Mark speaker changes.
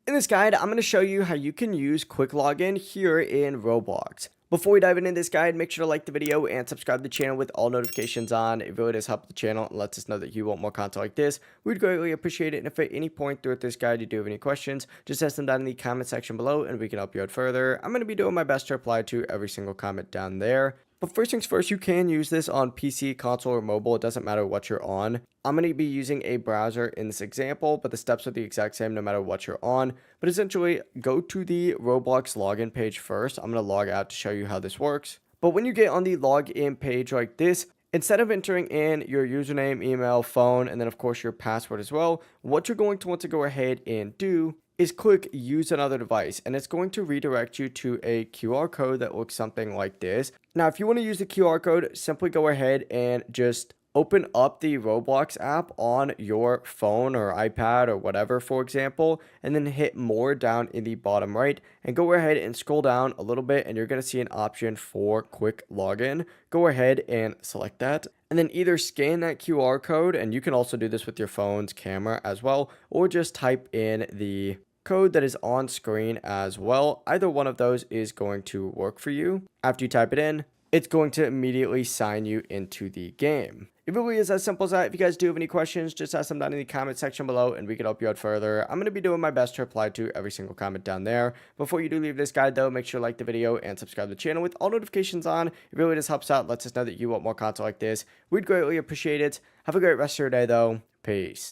Speaker 1: In this guide, I'm going to show you how you can use quick login here in Roblox. Before we dive into this guide, make sure to like the video and subscribe to the channel with all notifications on. It really does help the channel and lets us know that you want more content like this. We'd greatly appreciate it. And if at any point throughout this guide you do have any questions, just ask them down in the comment section below and we can help you out further. I'm going to be doing my best to reply to every single comment down there. But first things first, you can use this on PC, console, or mobile. It doesn't matter what you're on. I'm going to be using a browser in this example, but the steps are the exact same no matter what you're on. But essentially, go to the Roblox login page first. I'm going to log out to show you how this works. But when you get on the login page like this, instead of entering in your username, email, phone, and then of course your password as well, what you're going to want to go ahead and do is click use another device, and it's going to redirect you to a QR code that looks something like this. Now, if you want to use the QR code, simply go ahead and just open up the Roblox app on your phone or iPad or whatever, for example, and then hit more down in the bottom right and go ahead and scroll down a little bit and you're going to see an option for quick login. Go ahead and select that and then either scan that QR code, and you can also do this with your phone's camera as well, or just type in the code that is on screen as well. Either one of those is going to work for you. After you type it in, it's going to immediately sign you into the game. It really is as simple as that. If you guys do have any questions, just ask them down in the comment section below and we can help you out further. I'm going to be doing my best to reply to every single comment down there. Before you do leave this guide though, make sure to like the video and subscribe to the channel with all notifications on. It really just helps out, lets us know that you want more content like this. We'd greatly appreciate it. Have a great rest of your day though. Peace.